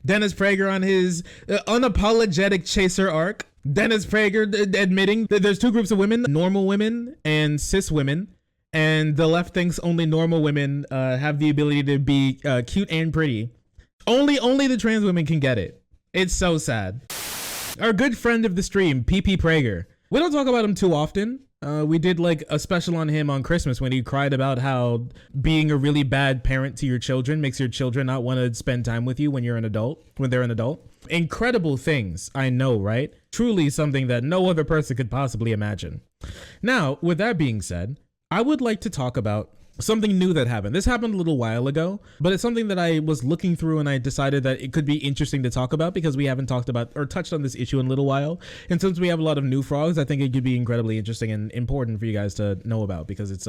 Dennis Prager on his unapologetic chaser arc. Dennis Prager admitting that there's two groups of women, normal women and cis women. And the left thinks only normal women have the ability to be cute and pretty. Only the trans women can get it. It's so sad. Our good friend of the stream, PP Prager. We don't talk about him too often. We did like a special on him on Christmas when he cried about how being a really bad parent to your children makes your children not want to spend time with you when they're an adult. Incredible things, I know, right? Truly something that no other person could possibly imagine. Now, with that being said, I would like to talk about something new that happened. This happened a little while ago, but it's something that I was looking through and I decided that it could be interesting to talk about because we haven't talked about or touched on this issue in a little while. And since we have a lot of new frogs, I think it could be incredibly interesting and important for you guys to know about because it's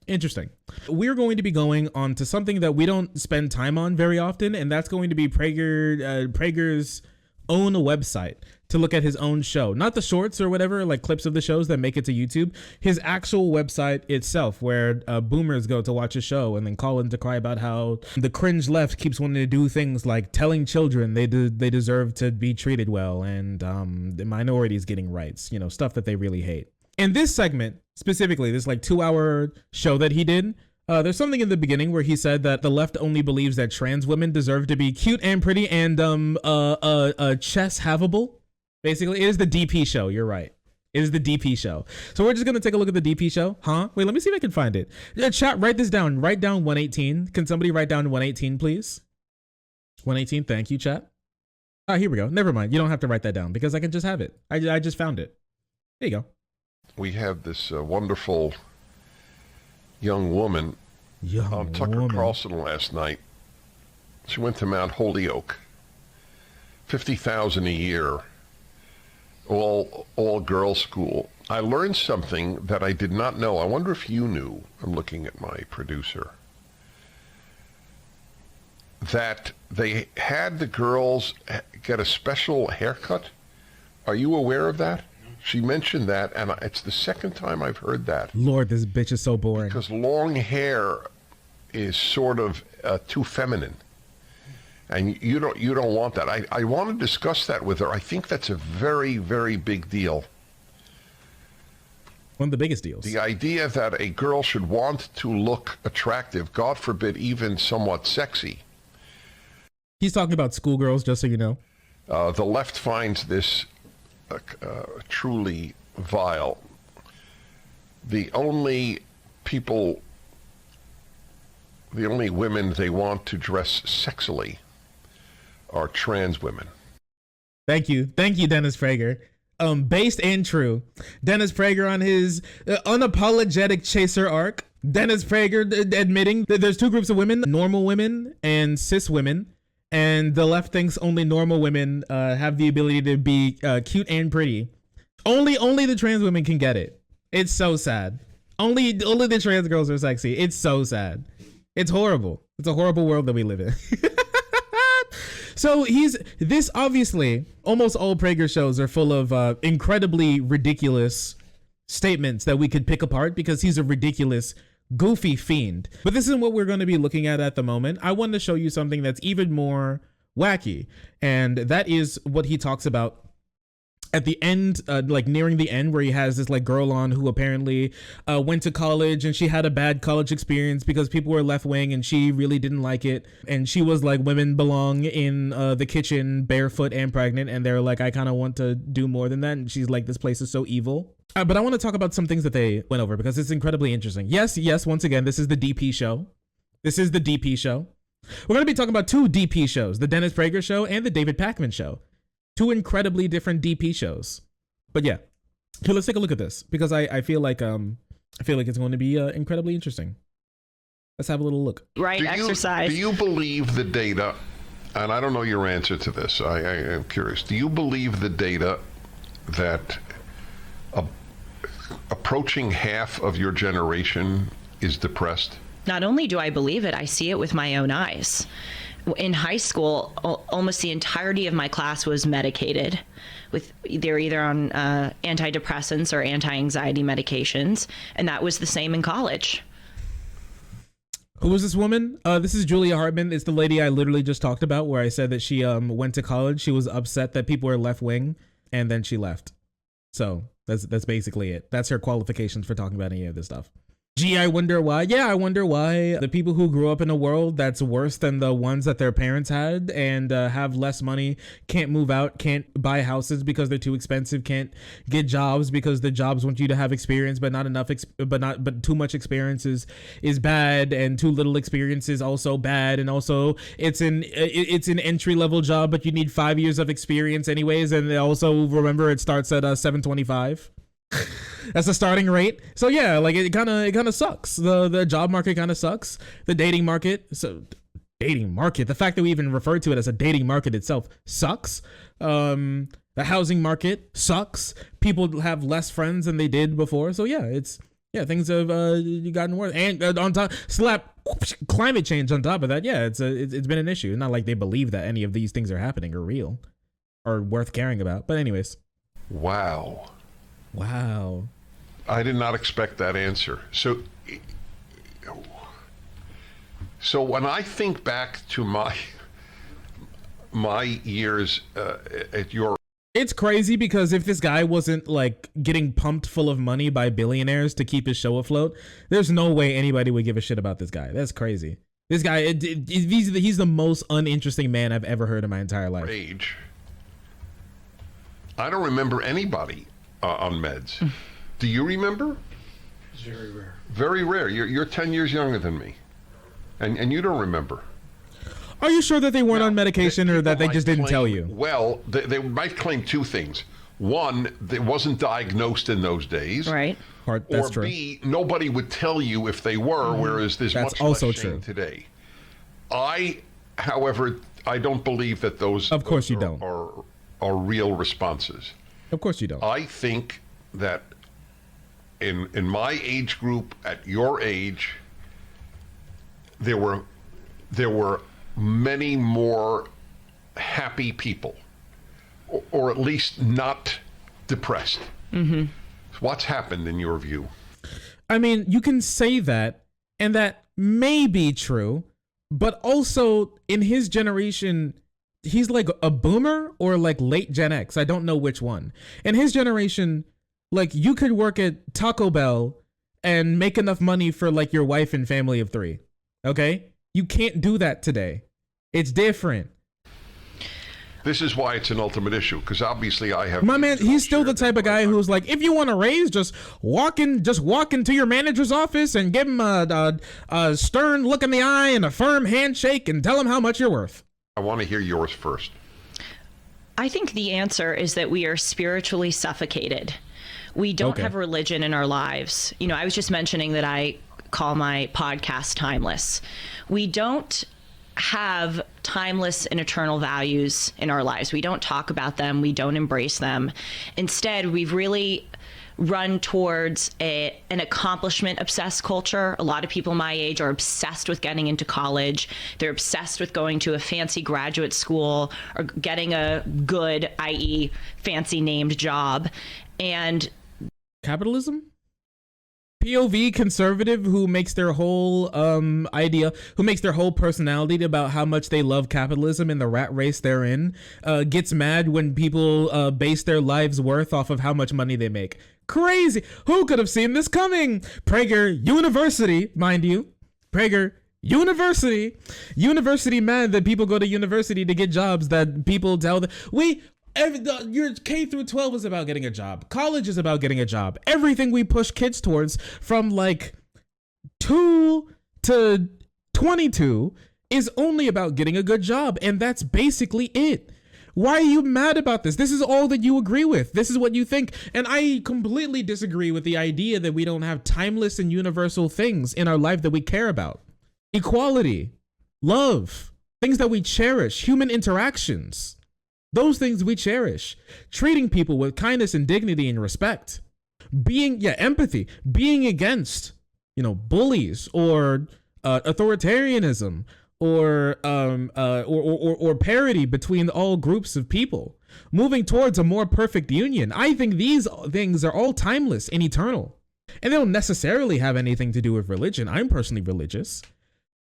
interesting. We're going to be going on to something that we don't spend time on very often, and that's going to be Prager's own website to look at his own show, not the shorts or whatever, like clips of the shows that make it to YouTube, his actual website itself, where boomers go to watch his show and then call in to cry about how the cringe left keeps wanting to do things like telling children they deserve to be treated well and the minorities getting rights, you know, stuff that they really hate. In this segment, specifically, this like 2-hour show that he did, there's something in the beginning where he said that the left only believes that trans women deserve to be cute and pretty and chess havable. Basically, it is the DP show. You're right. It is the DP show. So we're just going to take a look at the DP show. Huh? Wait, let me see if I can find it. Chat, write this down. Write down 118. Can somebody write down 118, please? 118. Thank you, chat. Here we go. Never mind. You don't have to write that down because I can just have it. I just found it. There you go. We have this wonderful young woman on Tucker Carlson last night. She went to Mount Holyoke. $50,000 a year. All girls school. I learned something that I did not know. I wonder if you knew. I'm looking at my producer. That they had the girls get a special haircut. Are you aware of that? She mentioned that, and it's the second time I've heard that. Lord, this bitch is so boring. Because long hair is sort of too feminine. And you don't want that. I want to discuss that with her. I think that's a very, very big deal. One of the biggest deals. The idea that a girl should want to look attractive, God forbid, even somewhat sexy. He's talking about schoolgirls, just so you know. The left finds this truly vile. The only women they want to dress sexily are trans women. Thank you, Dennis Prager. Based and true. Dennis Prager on his unapologetic chaser arc. Dennis Prager admitting that there's two groups of women, normal women and cis women, and the left thinks only normal women have the ability to be cute and pretty. Only the trans women can get it. It's so sad. Only the trans girls are sexy. It's so sad. It's horrible. It's a horrible world that we live in. So this obviously, almost all Prager shows are full of incredibly ridiculous statements that we could pick apart because he's a ridiculous, goofy fiend. But this isn't what we're going to be looking at the moment. I wanted to show you something that's even more wacky. And that is what he talks about at the end, like nearing the end, where he has this like girl on who apparently went to college and she had a bad college experience because people were left wing and she really didn't like it. And she was like, women belong in the kitchen barefoot and pregnant. And they're like, I kind of want to do more than that. And she's like, this place is so evil. But I want to talk about some things that they went over because it's incredibly interesting. Yes, once again, this is the DP show. This is the DP show. We're going to be talking about two DP shows, the Dennis Prager show and the David Pakman show. Two incredibly different DP shows. But yeah, here, let's take a look at this because I feel like it's going to be incredibly interesting. Let's have a little look. Right, exercise. Do you believe the data, and I don't know your answer to this, I am curious. Do you believe the data that approaching half of your generation is depressed? Not only do I believe it, I see it with my own eyes. In high school, almost the entirety of my class was medicated. They're either on antidepressants or anti-anxiety medications, and that was the same in college. Who was this woman? This is Julie Hartman. It's the lady I literally just talked about, where I said that she went to college. She was upset that people were left wing, and then she left. So that's basically it. That's her qualifications for talking about any of this stuff. Gee, I wonder why. Yeah, I wonder why the people who grew up in a world that's worse than the ones that their parents had and have less money, can't move out, can't buy houses because they're too expensive, can't get jobs because the jobs want you to have experience, but not enough, but too much experience is bad, and too little experience is also bad, and also it's an entry level job, but you need 5 years of experience anyways, and also remember it starts at $725. That's the starting rate. So yeah, like it kind of sucks. The job market kind of sucks. The dating market. So dating market. The fact that we even refer to it as a dating market itself sucks. The housing market sucks. People have less friends than they did before. So yeah, things have gotten worse. And on top, slap climate change on top of that. Yeah, it's been an issue. Not like they believe that any of these things are happening or real or worth caring about. But anyways. Wow. I did not expect that answer. So when I think back to my years at your... It's crazy because if this guy wasn't like getting pumped full of money by billionaires to keep his show afloat, there's no way anybody would give a shit about this guy. That's crazy. This guy, he's the most uninteresting man I've ever heard in my entire life. Age. I don't remember anybody on meds. Do you remember? It's very rare. Very rare. You're 10 years younger than me, and you don't remember. Are you sure that they weren't on medication, or that they just didn't tell you? Well, they might claim two things. One, it wasn't diagnosed in those days. Right. That's or true. B, nobody would tell you if they were, whereas there's That's much also less shame true. today. However, I don't believe that those, Of course you don't. are real responses. Of course you don't. I think that in my age group, at your age, there were many more happy people, or at least not depressed. Mm-hmm. What's happened in your view? I mean, you can say that, and that may be true, but also in his generation, he's like a boomer or like late Gen X. I don't know which one. In his generation, like you could work at Taco Bell and make enough money for like your wife and family of 3. Okay? You can't do that today. It's different. This is why it's an ultimate issue, because obviously I have... My man, he's still the type of guy who's like, if you want a raise, just walk into your manager's office and give him a stern look in the eye and a firm handshake and tell him how much you're worth. I want to hear yours first. I think the answer is that we are spiritually suffocated. We don't have religion in our lives. You know, I was just mentioning that I call my podcast timeless. We don't have timeless and eternal values in our lives. We don't talk about them. We don't embrace them. Instead, we've really run towards an accomplishment obsessed culture. A lot of people my age are obsessed with getting into college. They're obsessed with going to a fancy graduate school or getting a good, i.e. fancy named job. And capitalism? POV conservative who makes their whole who makes their whole personality about how much they love capitalism and the rat race they're in, gets mad when people base their lives worth off of how much money they make. Crazy. Who could have seen this coming? Prager University, mind you. Prager University mad that people go to university to get jobs that people tell them your K through 12 is about getting a job. College is about getting a job. Everything we push kids towards from like 2 to 22 is only about getting a good job. And that's basically it. Why are you mad about this? This is all that you agree with. This is what you think. And I completely disagree with the idea that we don't have timeless and universal things in our life that we care about. Equality, love, things that we cherish, human interactions. Those things we cherish. Treating people with kindness and dignity and respect. Empathy. Being against, bullies or authoritarianism or parity between all groups of people. Moving towards a more perfect union. I think these things are all timeless and eternal. And they don't necessarily have anything to do with religion. I'm personally religious.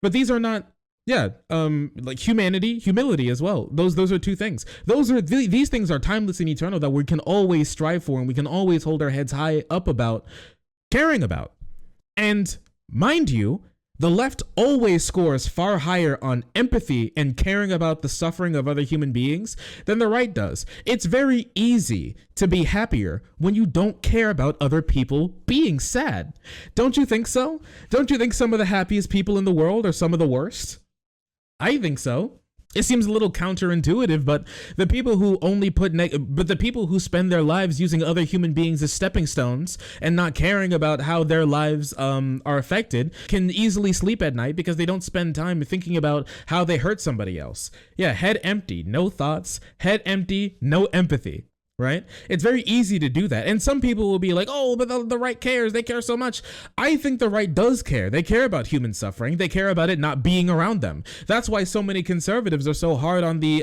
But these are not, like humility as well. Those are two things. These things are timeless and eternal that we can always strive for and we can always hold our heads high up about caring about. And mind you, the left always scores far higher on empathy and caring about the suffering of other human beings than the right does. It's very easy to be happier when you don't care about other people being sad. Don't you think so? Don't you think some of the happiest people in the world are some of the worst? I think so. It seems a little counterintuitive, but the people who the people who spend their lives using other human beings as stepping stones and not caring about how their lives are affected can easily sleep at night because they don't spend time thinking about how they hurt somebody else. Yeah, head empty, no thoughts. Head empty, no empathy. Right? It's very easy to do that. And some people will be like, oh, but the right cares. They care so much. I think the right does care. They care about human suffering. They care about it not being around them. That's why so many conservatives are so hard on the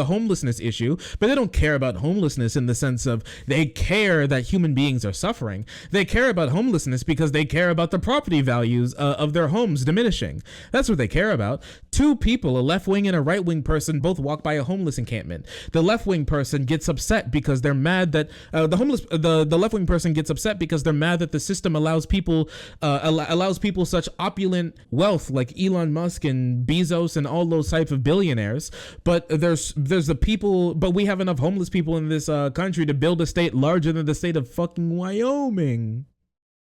homelessness issue, but they don't care about homelessness in the sense of they care that human beings are suffering. They care about homelessness because they care about the property values of their homes diminishing. That's what they care about. Two people, a left-wing and a right-wing person, both walk by a homeless encampment. The left-wing person gets upset because they're mad that the left-wing person gets upset because they're mad that the system allows people such opulent wealth like Elon Musk and Bezos and all those types of billionaires. But there's the people, but we have enough homeless people in this country to build a state larger than the state of fucking Wyoming.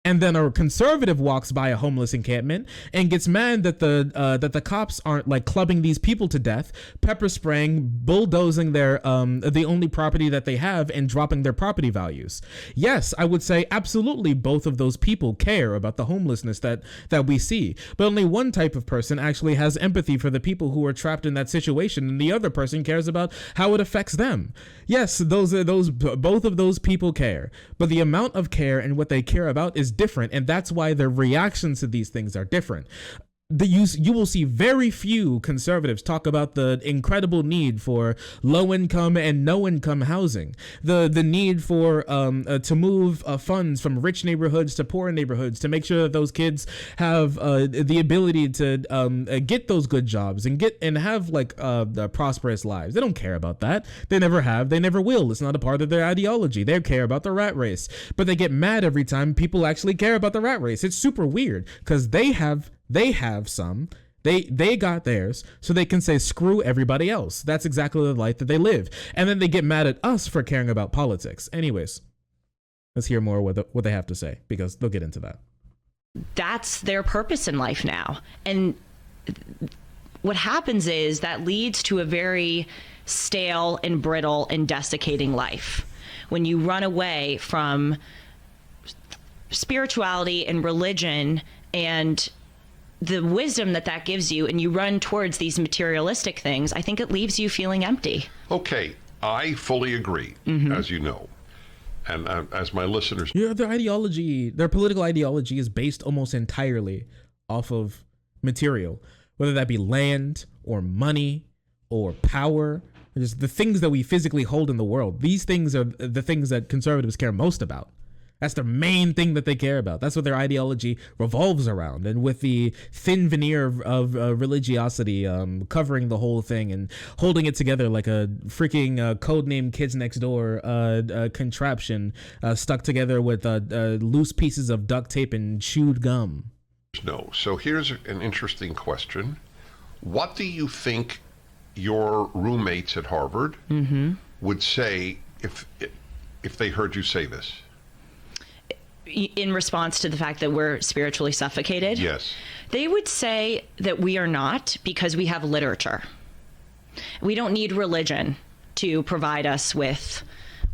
And then a conservative walks by a homeless encampment and gets mad that the cops aren't like clubbing these people to death, pepper spraying, bulldozing their the only property that they have and dropping their property values. Yes, I would say absolutely both of those people care about the homelessness that we see. But only one type of person actually has empathy for the people who are trapped in that situation, and the other person cares about how it affects them. Yes, both of those people care, but the amount of care and what they care about is different, and that's why their reactions to these things are different. You will see very few conservatives talk about the incredible need for low income and no income housing, the need for to move funds from rich neighborhoods to poor neighborhoods to make sure that those kids have the ability to get those good jobs and have like prosperous lives. They don't care about that. They never have. They never will. It's not a part of their ideology. They care about the rat race, but they get mad every time people actually care about the rat race. It's super weird because they have some, they got theirs, so they can say screw everybody else. That's exactly the life that they live. And then they get mad at us for caring about politics. Anyways, let's hear more what they have to say, because they'll get into that. That's their purpose in life now. And what happens is that leads to a very stale and brittle and desiccating life. When you run away from spirituality and religion and the wisdom that gives you, and you run towards these materialistic things, I think it leaves you feeling empty. Okay, I fully agree, as you know, and as my listeners. Yeah, their political ideology is based almost entirely off of material, whether that be land or money or power, or just the things that we physically hold in the world. These things are the things that conservatives care most about. That's the main thing that they care about. That's what their ideology revolves around. And with the thin veneer of religiosity covering the whole thing and holding it together like a freaking codename Kids Next Door contraption stuck together with loose pieces of duct tape and chewed gum. No. So here's an interesting question. What do you think your roommates at Harvard would say if they heard you say this? In response to the fact that we're spiritually suffocated? Yes. They would say that we are not, because we have literature. We don't need religion to provide us with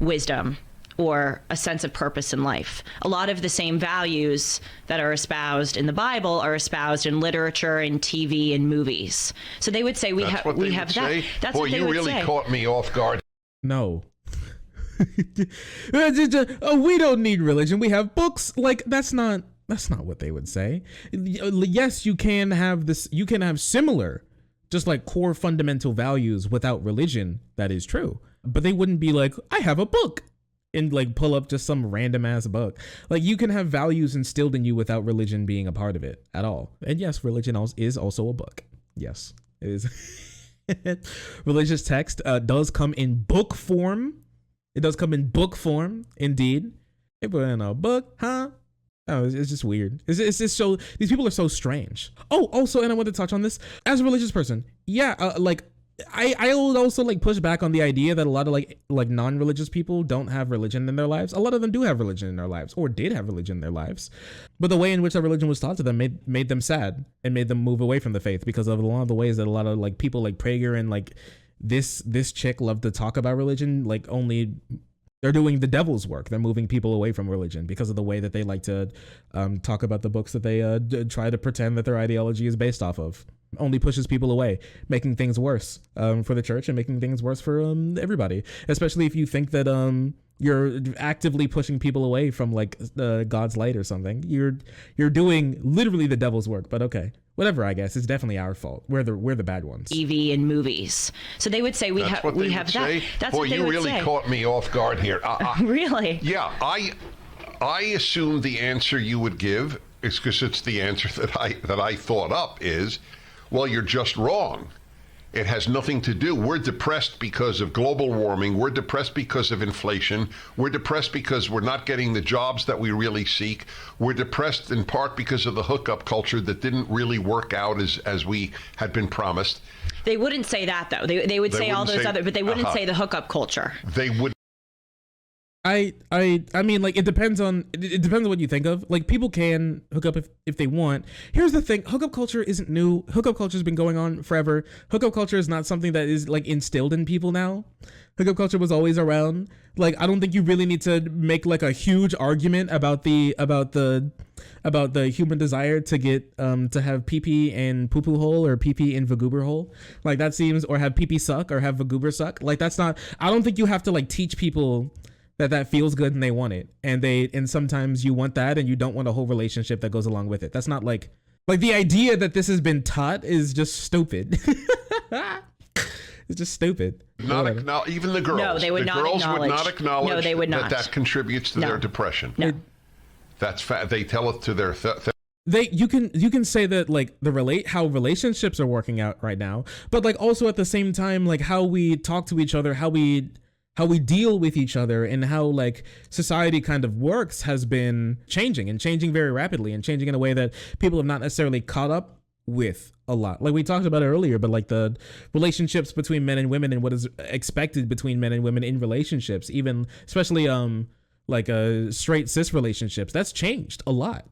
wisdom or a sense of purpose in life. A lot of the same values that are espoused in the Bible are espoused in literature and TV and movies. So they would say we have that. That's Boy, what they you would really say. caught me off guard. No. Oh, we don't need religion. We have books. Like that's not what they would say. Yes, you can have this. You can have similar, just like core fundamental values without religion. That is true. But they wouldn't be like, I have a book. and like pull up just some random ass book. Like you can have values instilled in you without religion being a part of it at all. And yes, religion is also a book. Yes, it is. Religious text does come in book form. It does come in book form, indeed. They put in a book, huh? Oh, it's just weird. It's just so, these people are so strange. Oh, also, and I want to touch on this as a religious person. Yeah, like I will also like push back on the idea that a lot of like non-religious people don't have religion in their lives. A lot of them do have religion in their lives, or did have religion in their lives, but the way in which that religion was taught to them made them sad and made them move away from the faith because of a lot of the ways that a lot of like people like Prager and like this chick love to talk about religion. Like only they're doing the devil's work. They're moving people away from religion because of the way that they like to talk about the books that they try to pretend that their ideology is based off of. Only pushes people away, making things worse for the church and making things worse for everybody, especially if you think that you're actively pushing people away from like God's light or something. You're doing literally the devil's work. But okay, whatever, I guess it's definitely our fault. We're the bad ones. TV and movies. So they would say we have that. That's Boy, what they you would really say. Caught me off guard here. Really? Yeah, I assumed the answer you would give is because it's the answer that I thought up is, well, you're just wrong. It has nothing to do. We're depressed because of global warming. We're depressed because of inflation. We're depressed because we're not getting the jobs that we really seek. We're depressed in part because of the hookup culture that didn't really work out as we had been promised. They wouldn't say that though. They would say all those other, but they wouldn't say the hookup culture. They would. I mean, like, it depends on what you think of. Like, people can hook up if they want. Here's the thing. Hookup culture isn't new. Hookup culture has been going on forever. Hookup culture is not something that is, like, instilled in people now. Hookup culture was always around. Like, I don't think you really need to make, like, a huge argument about the human desire to get, to have pee-pee and poo-poo hole or pee-pee and vagoober hole. Like, that seems, or have pee-pee suck or have vagoober suck. Like, that's not, I don't think you have to, like, teach people that feels good and they want it, and sometimes you want that and you don't want a whole relationship that goes along with it. That's not like the idea that this has been taught is just stupid. It's just stupid. Even the girls. No, they would the not girls acknowledge. would not acknowledge No, they would not. that contributes to their depression. No. That's they tell it to their you can say that, like, how relationships are working out right now, but like also at the same time, like how we talk to each other, how we deal with each other, and how like society kind of works has been changing very rapidly, and changing in a way that people have not necessarily caught up with a lot. Like we talked about it earlier, but like the relationships between men and women and what is expected between men and women in relationships, even especially straight cis relationships, that's changed a lot,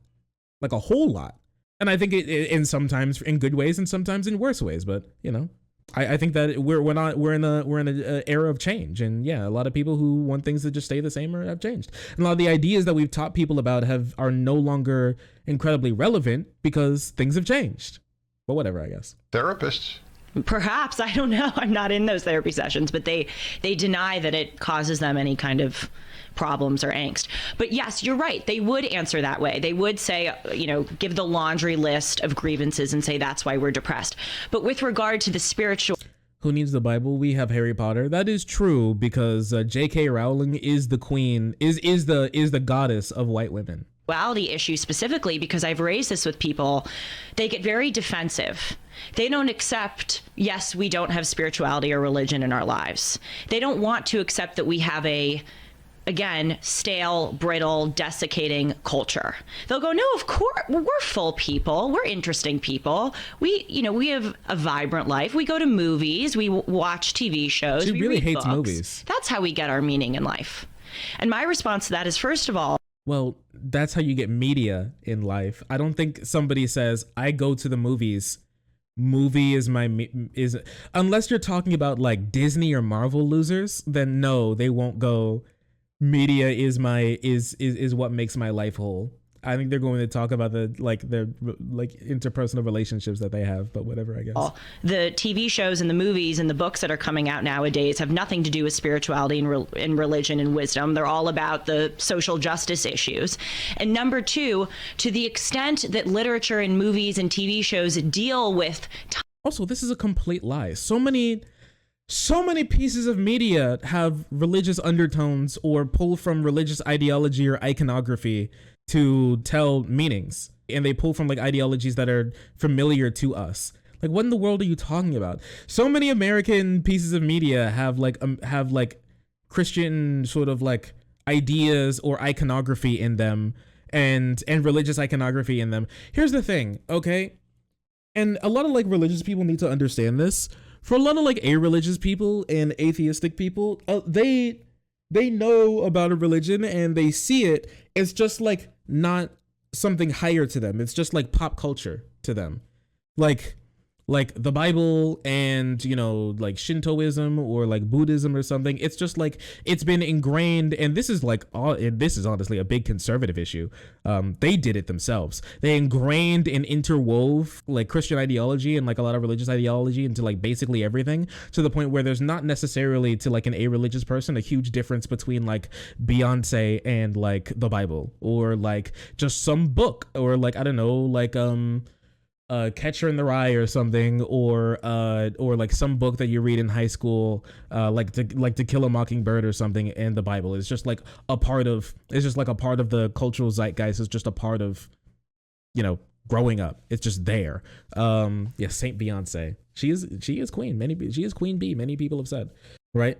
like a whole lot. And I think it in sometimes in good ways and sometimes in worse ways, but you know, I think that we're in a era of change, and yeah, a lot of people who want things to just stay the same have changed, and a lot of the ideas that we've taught people about are no longer incredibly relevant because things have changed. But whatever, I guess. Therapists. Perhaps, I don't know. I'm not in those therapy sessions, but they deny that it causes them any kind of problems or angst. But yes, you're right. They would answer that way. They would say, give the laundry list of grievances and say that's why we're depressed. But with regard to the spiritual, who needs the Bible? We have Harry Potter. That is true, because J.K. Rowling is the queen, is the goddess of white women. Issue specifically, because I've raised this with people, they get very defensive. They don't accept, yes, we don't have spirituality or religion in our lives. They don't want to accept that we have again, stale, brittle, desiccating culture. They'll go, no, of course, we're full people. We're interesting people. We have a vibrant life. We go to movies. We watch TV shows. She we really read hates books. movies. That's how we get our meaning in life. And my response to that is, first of all, well, that's how you get media in life. I don't think somebody says, I go to the movies. Movie is unless you're talking about like Disney or Marvel losers, then no, they won't go. Media is what makes my life whole. I think they're going to talk about their interpersonal relationships that they have, but whatever, I guess. The TV shows and the movies and the books that are coming out nowadays have nothing to do with spirituality and religion and wisdom. They're all about the social justice issues. And number two, to the extent that literature and movies and TV shows deal with... Also, this is a complete lie. So many So many pieces of media have religious undertones or pull from religious ideology or iconography to tell meanings. And they pull from like ideologies that are familiar to us. Like, what in the world are you talking about? So many American pieces of media have like Christian sort of like ideas or iconography in them, and religious iconography in them. Here's the thing, okay? And a lot of like religious people need to understand this. For a lot of like a-religious people and atheistic people, they know about a religion and they see it. It's just like not something higher to them. It's just like pop culture to them. Like the Bible and, you know, like Shintoism or like Buddhism or something. It's just like, it's been ingrained. And this is like, this is honestly a big conservative issue. They did it themselves. They ingrained and interwove like Christian ideology and like a lot of religious ideology into like basically everything, to the point where there's not necessarily, to like an a-religious person, a huge difference between like Beyonce and like the Bible, or like just some book, or like, I don't know, like, Catcher in the Rye or something, or like some book that you read in high school, like To Kill a Mockingbird or something, and the Bible is just like a part of, it's just like a part of the cultural zeitgeist. It's just a part of, you know, growing up. It's just there. Yeah, Saint Beyonce. She is queen. She is Queen Bee. Many people have said, right?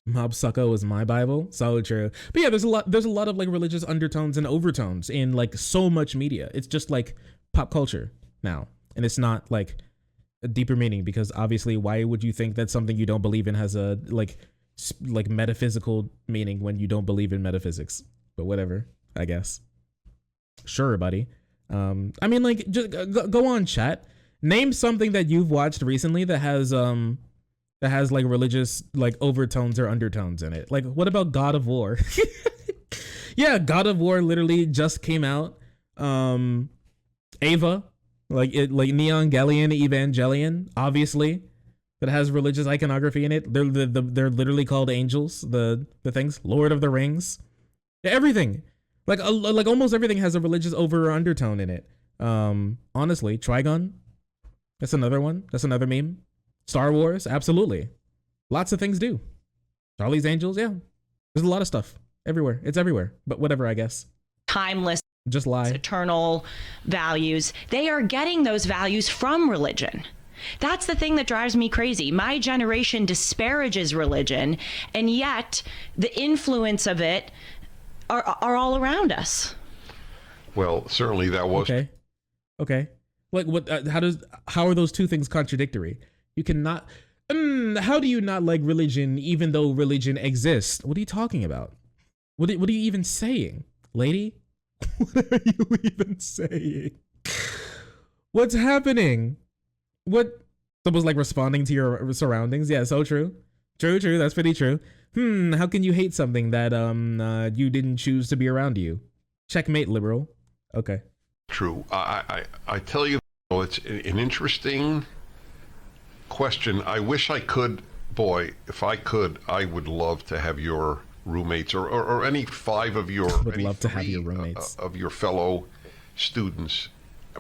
Mob Sucko is my Bible. So true. But yeah, there's a lot of like religious undertones and overtones in like so much media. It's just like pop culture now, and it's not like a deeper meaning, because obviously why would you think that something you don't believe in has a like metaphysical meaning when you don't believe in metaphysics? But whatever, I guess. Sure, buddy. I mean, like, just go on, chat, name something that you've watched recently that has like religious like overtones or undertones in it. Like, what about God of War? Yeah, God of War literally just came out. Ava, like Neon Gallion Evangelion, obviously, that has religious iconography in it. They're literally called angels. The things, Lord of the Rings, everything, like almost everything has a religious over or undertone in it. Honestly, Trigon, that's another one. That's another meme. Star Wars, absolutely. Lots of things do. Charlie's Angels, yeah. There's a lot of stuff everywhere. It's everywhere. But whatever, I guess. Timeless. Just lie. Eternal values. They are getting those values from religion. That's the thing that drives me crazy. My generation disparages religion, and yet the influence of it are all around us. Well, certainly that was okay. Like, what? How are those two things contradictory? You cannot. How do you not like religion even though religion exists? What are you talking about? What are you even saying, lady? What are you even saying? What's happening? What? Someone's like responding to your surroundings. Yeah, so true. True. That's pretty true. How can you hate something that you didn't choose to be around you? Checkmate, liberal. Okay. True. I tell you, it's an interesting question. I wish I could. Boy, if I could, I would love to have your roommates or any five of your have your roommates of your fellow students.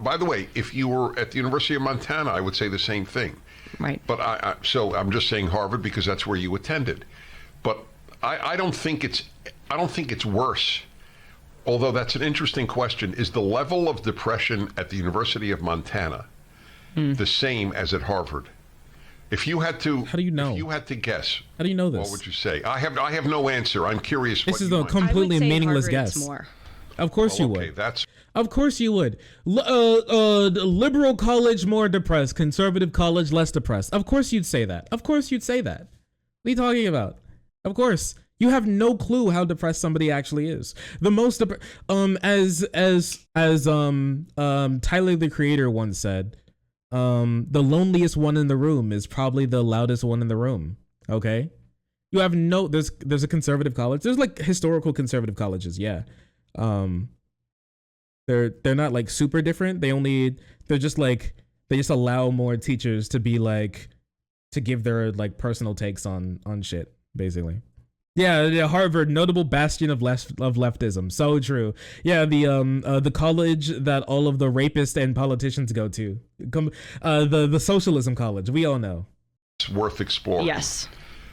By the way, if you were at the University of Montana, I would say the same thing. Right. But so I'm just saying Harvard because that's where you attended. But I don't think it's worse. Although that's an interesting question. Is the level of depression at the University of Montana the same as at Harvard? If you had to, how do you know? If you had to guess, how do you know this? What would you say? I have no answer. I'm curious. This is a completely meaningless guess. More. Of course you would. That's. Of course you would. Liberal college more depressed, conservative college less depressed. Of course you'd say that. Of course you'd say that. What are you talking about? Of course. You have no clue how depressed somebody actually is. The most as Tyler the Creator once said, the loneliest one in the room is probably the loudest one in the room. Okay? You have there's a conservative college. There's like historical conservative colleges, yeah. They're not like they just allow more teachers to be like, to give their like personal takes on shit, basically. Yeah, Harvard, notable bastion of leftism. So true. Yeah, the college that all of the rapists and politicians go to. The socialism college. We all know. It's worth exploring. Yes.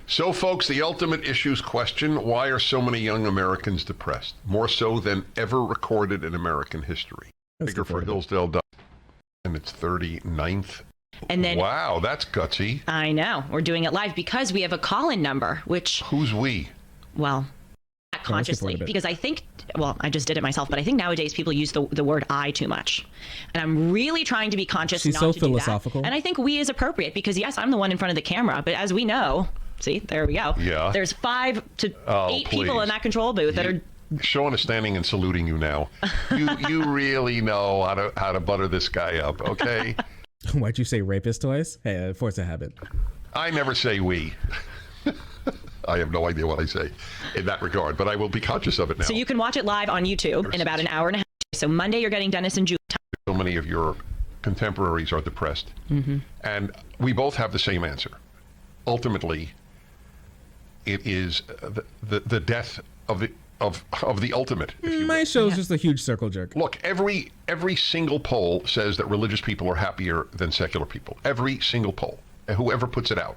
So, folks, the ultimate issues question: why are so many young Americans depressed? More so than ever recorded in American history. Figure for Hillsdale, and it's 39th. And then, wow, that's gutsy. I know. We're doing it live because we have a call-in number, which... Who's we? Well, not consciously, because I think, well, I just did it myself, but I think nowadays people use the word I too much. And I'm really trying to be conscious She's not so to philosophical. do that. And I think we is appropriate because, yes, I'm the one in front of the camera, but as we know, see, there we go. Yeah. There's 5 to 8 people in that control booth that are... Sean is standing and saluting you now. You really know how to butter this guy up, okay? Why'd you say rapist twice? Hey, force a habit. I never say we. I have no idea what I say in that regard, but I will be conscious of it now. So you can watch it live on YouTube in about an hour and a half. So Monday you're getting Dennis and Julie. So many of your contemporaries are depressed. Mm-hmm. And we both have the same answer. Ultimately, it is the death of the ultimate. If you My show's just a huge circle jerk. Look, every single poll says that religious people are happier than secular people. Every single poll, whoever puts it out.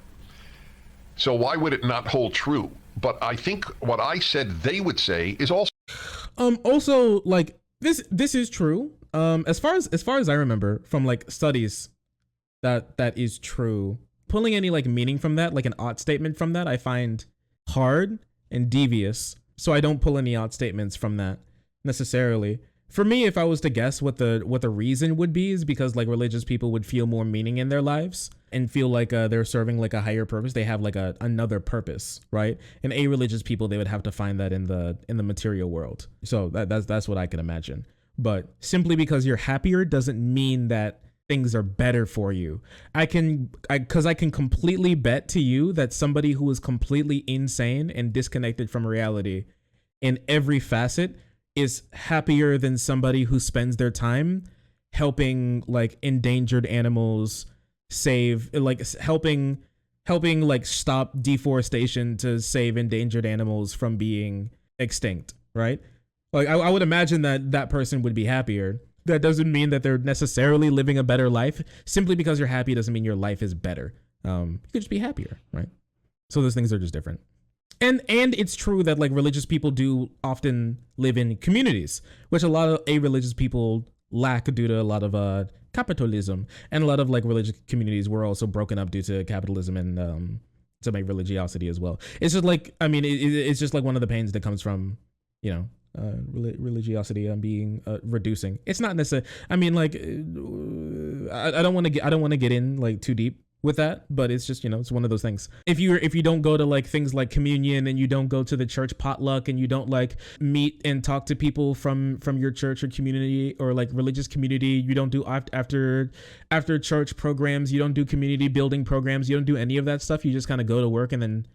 So why would it not hold true? But I think what I said they would say is also like this is true. As far as I remember from like studies, that is true. Pulling any like meaning from that, like an ought statement from that, I find hard and devious. So I don't pull any ought statements from that necessarily. For me, if I was to guess what the reason would be, is because like religious people would feel more meaning in their lives and feel like they're serving like a higher purpose. They have like another purpose, right? And religious people, they would have to find that in the material world. So that's what I can imagine. But simply because you're happier doesn't mean that things are better for you. Because I can completely bet to you that somebody who is completely insane and disconnected from reality in every facet is happier than somebody who spends their time helping like endangered animals, helping like stop deforestation to save endangered animals from being extinct, right? Like I would imagine that person would be happier. That doesn't mean that they're necessarily living a better life. Simply because you're happy doesn't mean your life is better. You could just be happier, right? So those things are just different. And it's true that like religious people do often live in communities, which a lot of religious people lack due to a lot of capitalism, and a lot of like religious communities were also broken up due to capitalism and some religiosity as well. It's just like, I mean, it's just like one of the pains that comes from, you know, religiosity being reducing. It's not necessarily, I mean, like I don't want to get in like too deep with that, but it's just, you know, it's one of those things. If you don't go to like things like communion, and you don't go to the church potluck, and you don't like meet and talk to people from your church or community or like religious community, you don't do after church programs, you don't do community building programs, you don't do any of that stuff, you just kind of go to work and then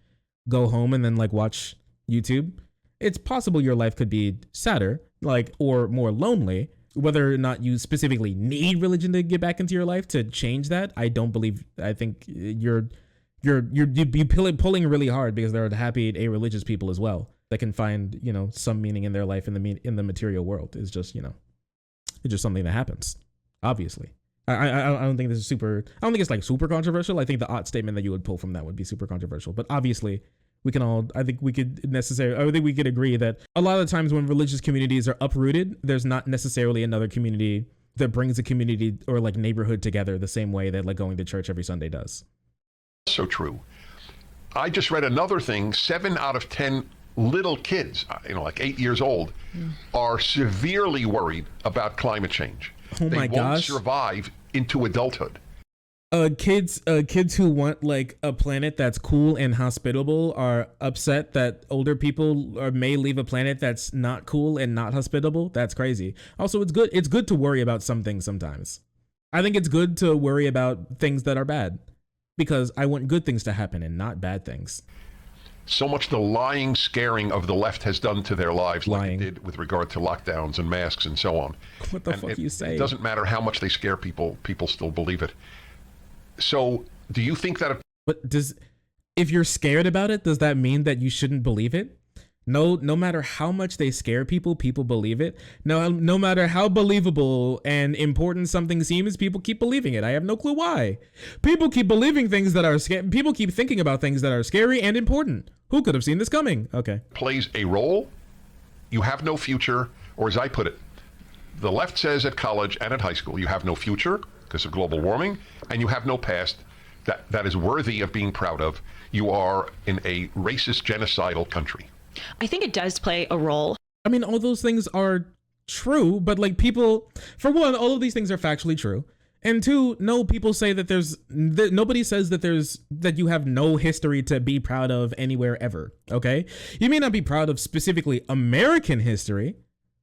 go home and then like watch YouTube, it's possible your life could be sadder, like, or more lonely. Whether or not you specifically need religion to get back into your life to change that, I don't believe. I think you'd be pulling really hard, because there are happy religious people as well that can find, you know, some meaning in their life in the material world. It's just, you know, it's just something that happens. Obviously, I don't think this is super. I don't think it's like super controversial. I think the ought statement that you would pull from that would be super controversial. But obviously, I think we could agree that a lot of the times when religious communities are uprooted, there's not necessarily another community that brings a community or like neighborhood together the same way that like going to church every Sunday does. So true. I just read another thing. 7 out of 10 little kids, you know, like 8 years old, are severely worried about climate change. Oh my They won't gosh. survive into adulthood. Kids who want like a planet that's cool and hospitable are upset that older people may leave a planet that's not cool and not hospitable. That's crazy. Also, it's good to worry about some things sometimes. I think it's good to worry about things that are bad, because I want good things to happen and not bad things. So much the lying, scaring of the left has done to their lives, like it did with regard to lockdowns and masks and so on. What the fuck are you saying? It doesn't matter how much they scare people, people still believe it. So do you think that... But if you're scared about it, does that mean that you shouldn't believe it? No matter how much they scare people, people believe it. No matter how believable and important something seems, people keep believing it. I have no clue why. People keep believing things that are scary. People keep thinking about things that are scary and important. Who could have seen this coming? Okay. Plays a role. You have no future, or as I put it, the left says at college and at high school, you have no future because of global warming, and you have no past that is worthy of being proud of. You are in a racist, genocidal country. I think it does play a role. I mean, all those things are true, but like people, for one, all of these things are factually true. And two, no, people say that nobody says that you have no history to be proud of anywhere ever. Okay. You may not be proud of specifically American history,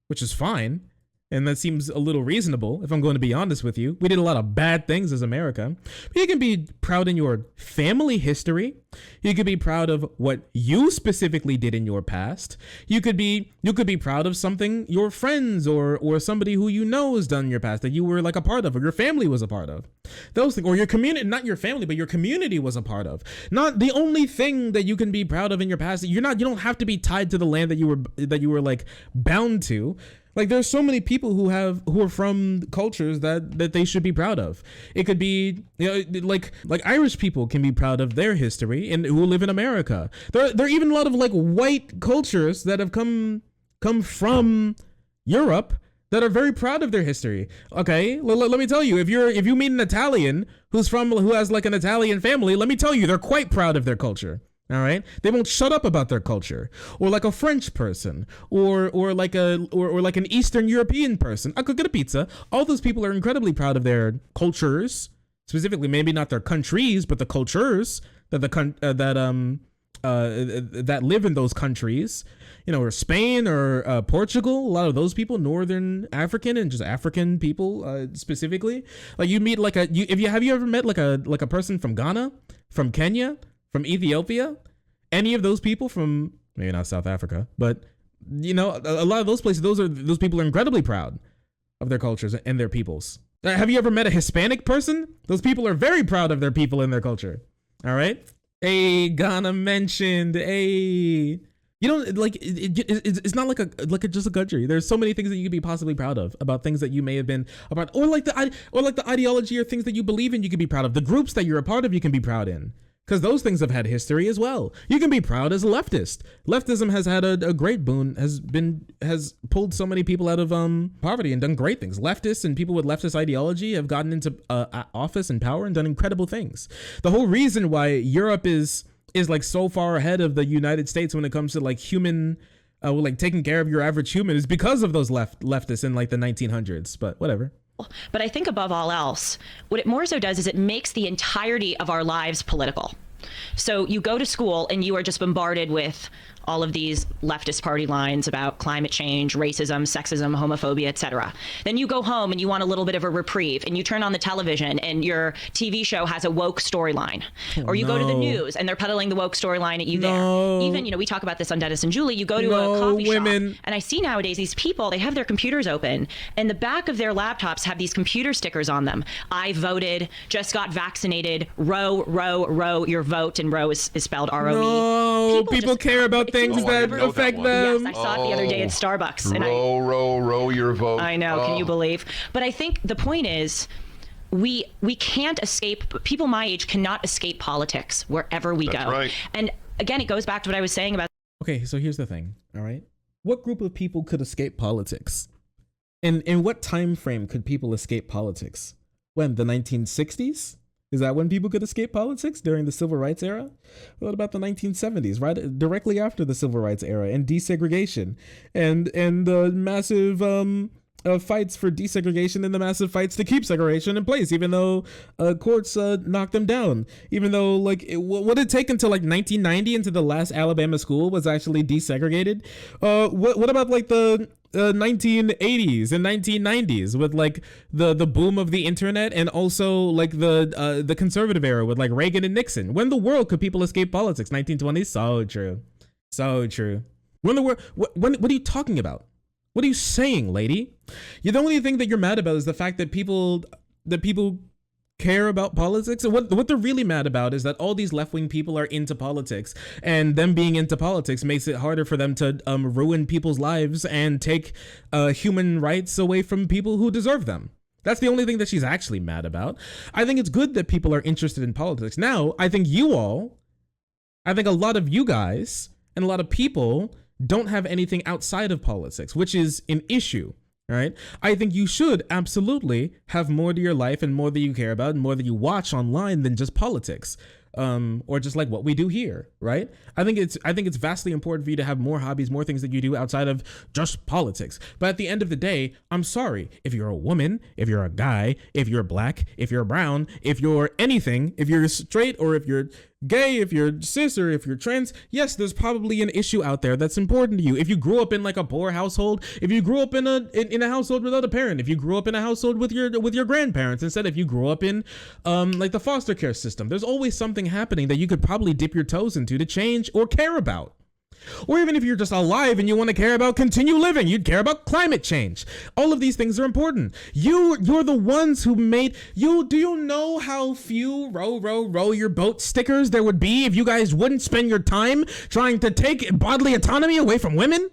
which is fine. And that seems a little reasonable, if I'm going to be honest with you. We did a lot of bad things as America. But you can be proud in your family history. You could be proud of what you specifically did in your past. You could be proud of something your friends or somebody who you know has done in your past that you were like a part of, or your family was a part of. Those things, or your community, not your family, but your community was a part of. Not the only thing that you can be proud of in your past. You don't have to be tied to the land that you were like bound to. Like there's so many people who are from cultures that they should be proud of. It could be, you know, like Irish people can be proud of their history and who live in America. There are even a lot of like white cultures that have come from Europe that are very proud of their history. Okay, let me tell you, if you meet an Italian who has like an Italian family, let me tell you, they're quite proud of their culture. All right, they won't shut up about their culture. Or like a French person, or like an Eastern European person. I could get a pizza. All those people are incredibly proud of their cultures, specifically maybe not their countries, but the cultures that live in those countries. You know, or Spain or Portugal. A lot of those people, Northern African and just African people specifically. Like you meet like have you ever met like a person from Ghana, from Kenya, from Ethiopia, any of those people from, maybe not South Africa, but you know, a lot of those places, those people are incredibly proud of their cultures and their peoples. Have you ever met a Hispanic person? Those people are very proud of their people and their culture. All right. Hey, Ghana mentioned. Hey, you know, like it's not like just a country. There's so many things that you could be possibly proud of about things that you may have been about, or like the ideology or things that you believe in. You can be proud of the groups that you're a part of. You can be proud in. Because those things have had history as well. You can be proud as a leftist. Leftism has had a great boon, has pulled so many people out of poverty and done great things. Leftists and people with leftist ideology have gotten into office and power and done incredible things. The whole reason why Europe is like so far ahead of the United States when it comes to like human, like taking care of your average human is because of those leftists in like the 1900s. But whatever. But I think above all else, what it more so does is it makes the entirety of our lives political. So you go to school and you are just bombarded with all of these leftist party lines about climate change, racism, sexism, homophobia, etc. Then you go home and you want a little bit of a reprieve and you turn on the television and your TV show has a woke storyline. Or you go to the news and they're peddling the woke storyline at you there. Even, you know, we talk about this on Dennis and Julie, you go to a coffee shop and I see nowadays these people, they have their computers open and the back of their laptops have these computer stickers on them. I voted, just got vaccinated, row, your vote, and row is spelled R-O-E. No, people care about things that affect them. Yes, I saw it the other day at Starbucks. And row your vote. I know, can you believe? But I think the point is, we can't escape, people my age cannot escape politics wherever we That's go. Right. And again, it goes back to what I was saying about. Okay, so here's the thing, all right? What group of people could escape politics? And in what time frame could people escape politics? When, the 1960s? Is that when people could escape politics? During the civil rights era? What about the 1970s, right? Directly after the civil rights era and desegregation and the massive fights for desegregation and the massive fights to keep segregation in place, even though courts knocked them down. Even though, like, what did it take until like 1990 until the last Alabama school was actually desegregated? What about like the 1980s and 1990s with like the boom of the internet and also like the conservative era with like Reagan and Nixon? When the world could people escape politics? 1920s? So true. When the world, what are you talking about? What are you saying, lady? The only thing that you're mad about is the fact that people care about politics. And what they're really mad about is that all these left-wing people are into politics, and them being into politics makes it harder for them to ruin people's lives and take human rights away from people who deserve them. That's the only thing that she's actually mad about. I think it's good that people are interested in politics. Now, I think a lot of you guys and a lot of people don't have anything outside of politics, which is an issue. Right? I think you should absolutely have more to your life and more that you care about and more that you watch online than just politics, or just like what we do here. Right? I think it's vastly important for you to have more hobbies, more things that you do outside of just politics. But at the end of the day, I'm sorry, if you're a woman, if you're a guy, if you're black, if you're brown, if you're anything, if you're straight or if you're gay, if you're cis or if you're trans, yes, there's probably an issue out there that's important to you. If you grew up in like a poor household, if you grew up in a household without a parent, if you grew up in a household with your grandparents, instead if you grew up in like the foster care system, there's always something happening that you could probably dip your toes into to change or care about. Or even if you're just alive and you want to care about continue living, you'd care about climate change. All of these things are important. You're the ones who made you. Do you know how few row your boat stickers there would be if you guys wouldn't spend your time trying to take bodily autonomy away from women?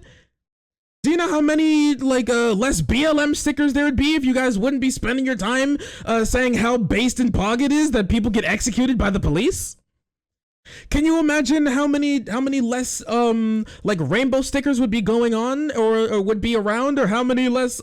Do you know how many less BLM stickers there would be if you guys wouldn't be spending your time saying how based and pog it is that people get executed by the police? Can you imagine how many less rainbow stickers would be going on or would be around, or how many less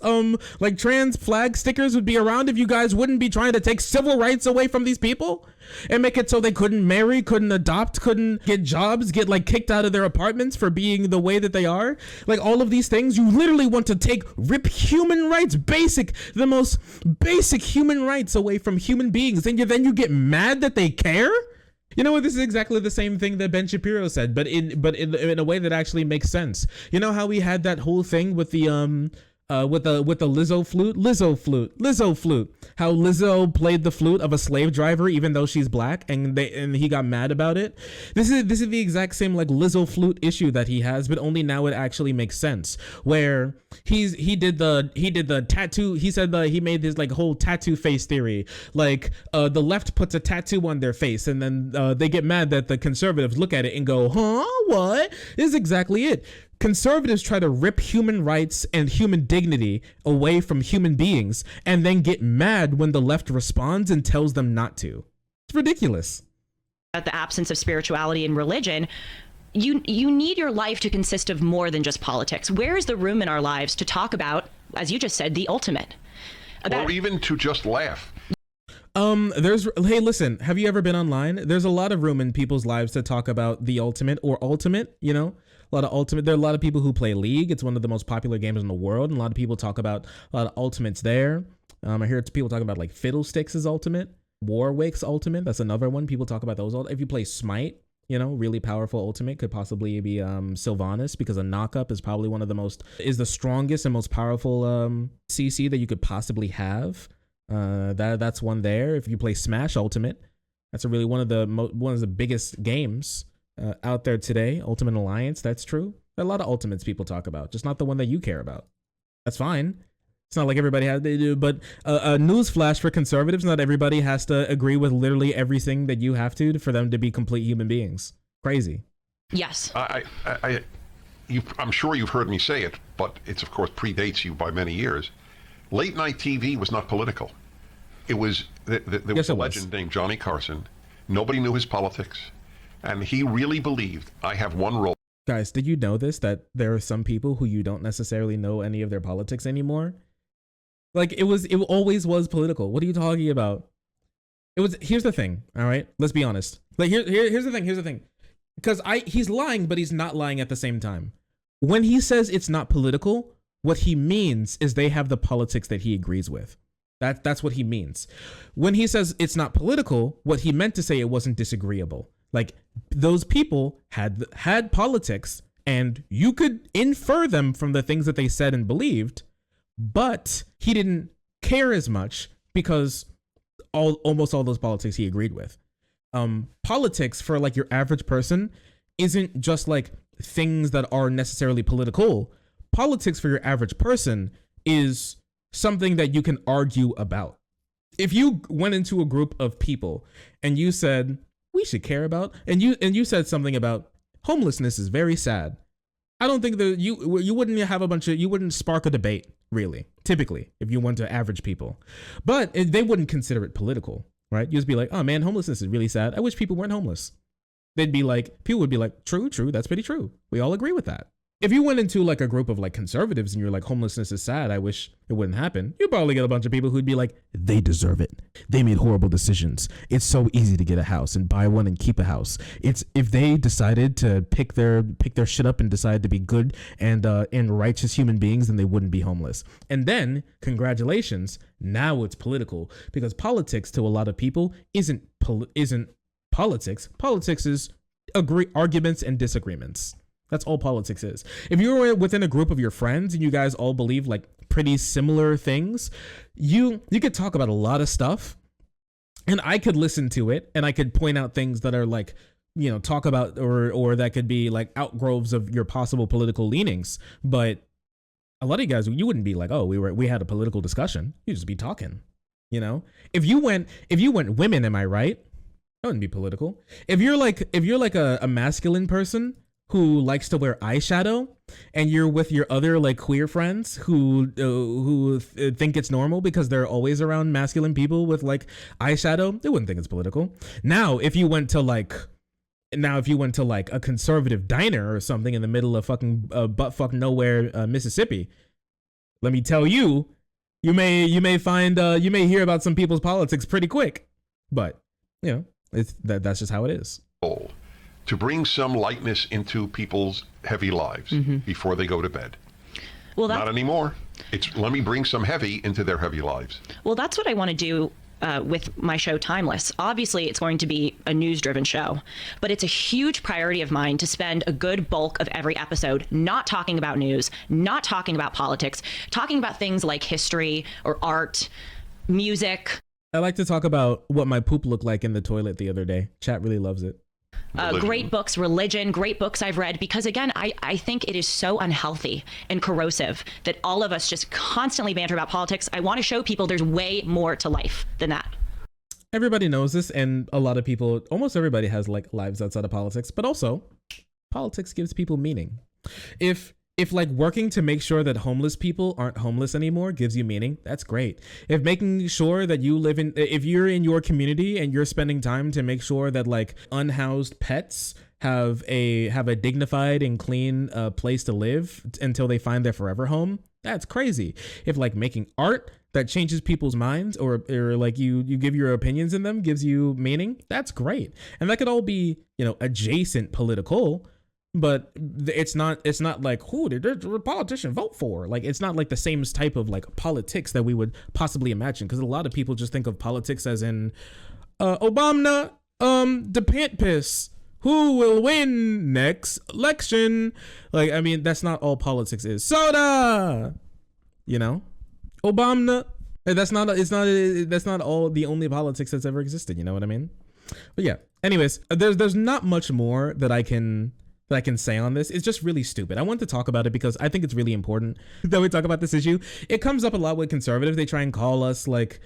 trans flag stickers would be around if you guys wouldn't be trying to take civil rights away from these people and make it so they couldn't marry, couldn't adopt, couldn't get jobs, get kicked out of their apartments for being the way that they are? All of these things, you literally want to rip human rights, the most basic human rights away from human beings, and then you get mad that they care? You know what? This is exactly the same thing that Ben Shapiro said, but in a way that actually makes sense. You know how we had that whole thing with the Lizzo flute. How Lizzo played the flute of a slave driver even though she's black, and he got mad about it. This is the exact same Lizzo flute issue that he has, but only now it actually makes sense. Where he did the tattoo. He said he made this whole tattoo face theory. The left puts a tattoo on their face, and then they get mad that the conservatives look at it and go, "Huh? What?" This is exactly it. Conservatives try to rip human rights and human dignity away from human beings and then get mad when the left responds and tells them not to. It's ridiculous. At the absence of spirituality and religion, you need your life to consist of more than just politics. Where is the room in our lives to talk about, as you just said, the ultimate? Or even to just laugh. Hey, listen, have you ever been online? There's a lot of room in people's lives to talk about the ultimate or ultimate, you know? There are a lot of people who play League. It's one of the most popular games in the world, and a lot of people talk about a lot of ultimates there. I hear people talking about Fiddlesticks' ultimate, Warwick's ultimate. That's another one. People talk about those. If you play Smite, really powerful ultimate could possibly be Sylvanas, because a knockup is probably is the strongest and most powerful CC that you could possibly have. That's one there. If you play Smash Ultimate, that's really one of the biggest games out there today. Ultimate Alliance, that's true. There are a lot of ultimates people talk about, just not the one that you care about. That's fine. It's not like everybody has to do, but a newsflash for conservatives: not everybody has to agree with literally everything that you have to for them to be complete human beings. Crazy. Yes. I'm sure you've heard me say it, but it's of course predates you by many years. Late night TV was not political. It was there was a legend named Johnny Carson. Nobody knew his politics. And he really believed, I have one role. Guys, did you know this, that there are some people who you don't necessarily know any of their politics anymore? It always was political. What are you talking about? Here's the thing, all right? Let's be honest. Here's the thing. Because he's lying, but he's not lying at the same time. When he says it's not political, what he means is they have the politics that he agrees with. That's what he means. When he says it's not political, what he meant to say, it wasn't disagreeable. Those people had politics, and you could infer them from the things that they said and believed, but he didn't care as much because almost all those politics he agreed with. Politics for your average person isn't just things that are necessarily political. Politics for your average person is something that you can argue about. if you went into a group of people and you said we should care about, and you said something about homelessness is very sad, I don't think that you wouldn't have you wouldn't spark a debate, really, typically, if you went to average people. But they wouldn't consider it political, right? You'd just be like, oh man, homelessness is really sad. I wish people weren't homeless. People would be like, true, that's pretty true. We all agree with that. If you went into like a group of like conservatives and you're like, homelessness is sad, I wish it wouldn't happen, you'd probably get a bunch of people who'd be like, they deserve it. They made horrible decisions. It's so easy to get a house and buy one and keep a house. It's if they decided to pick their shit up and decide to be good and righteous human beings, then they wouldn't be homeless. And then, congratulations, now it's political, because politics to a lot of people isn't politics. Politics is arguments and disagreements. That's all politics is. If you were within a group of your friends and you guys all believe like pretty similar things, you could talk about a lot of stuff, and I could listen to it and I could point out things that are like, you know, talk about or that could be like outgrowths of your possible political leanings. But a lot of you guys, you wouldn't be like, oh, we had a political discussion. You'd just be talking, you know? If you went women, am I right? That wouldn't be political. If you're like a masculine person who likes to wear eyeshadow, and you're with your other like queer friends who think it's normal because they're always around masculine people with like eyeshadow, they wouldn't think it's political. Now, if you went to like a conservative diner or something in the middle of fucking buttfuck nowhere, Mississippi, let me tell you, you may hear about some people's politics pretty quick. But you know, that's just how it is. To bring some lightness into people's heavy lives before they go to bed. Well, not anymore. It's let me bring some heavy into their heavy lives. Well, that's what I want to do with my show Timeless. Obviously, it's going to be a news-driven show, but it's a huge priority of mine to spend a good bulk of every episode not talking about news, not talking about politics, talking about things like history or art, music. I like to talk about what my poop looked like in the toilet the other day. Chat really loves it. Great books, religion, great books I've read, because again, I think it is so unhealthy and corrosive that all of us just constantly banter about politics. I want to show people there's way more to life than that. Everybody knows this, and a lot of people, almost everybody has like lives outside of politics, but also politics gives people meaning. If like working to make sure that homeless people aren't homeless anymore gives you meaning, that's great. If making sure that if you're in your community and you're spending time to make sure that like unhoused pets have a dignified and clean place to live until they find their forever home, that's crazy. If like making art that changes people's minds or like you give your opinions in them gives you meaning, that's great. And that could all be, you know, adjacent political. But it's not like, who did the politician vote for? Like, it's not like the same type of like politics that we would possibly imagine. Because a lot of people just think of politics as in Obama, the pant piss. Who will win next election? Like, I mean, that's not all politics is. Soda, you know, Obama. That's not all the only politics that's ever existed. You know what I mean? But yeah. Anyways, there's not much more that I can say on this. It's just really stupid. I want to talk about it because I think it's really important that we talk about this issue. It comes up a lot with conservatives. They try and call us like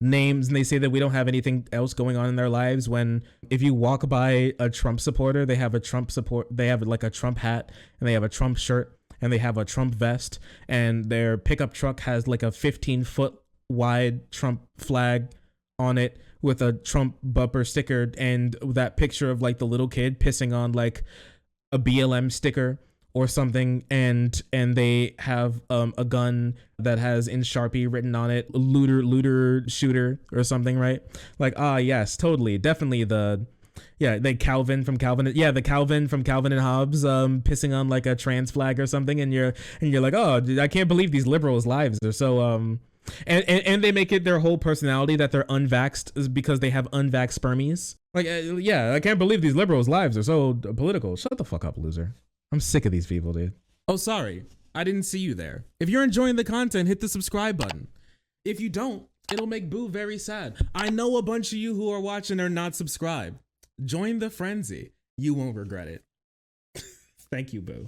names and they say that we don't have anything else going on in their lives, when if you walk by a Trump supporter, they have like a Trump hat, and they have a Trump shirt, and they have a Trump vest, and their pickup truck has like a 15-foot wide Trump flag on it with a Trump bumper sticker and that picture of like the little kid pissing on like a BLM sticker or something, and they have a gun that has in Sharpie written on it, looter shooter or something, right? Like, yes, totally, definitely the Calvin from Calvin and Hobbes pissing on like a trans flag or something, and you're like, oh, I can't believe these liberals' lives are so and they make it their whole personality that they're unvaxxed because they have unvaxxed spermies. Like, I can't believe these liberals' lives are so political. Shut the fuck up, loser. I'm sick of these people, dude. Oh, sorry. I didn't see you there. If you're enjoying the content, hit the subscribe button. If you don't, it'll make Boo very sad. I know a bunch of you who are watching are not subscribed. Join the frenzy. You won't regret it. Thank you, Boo.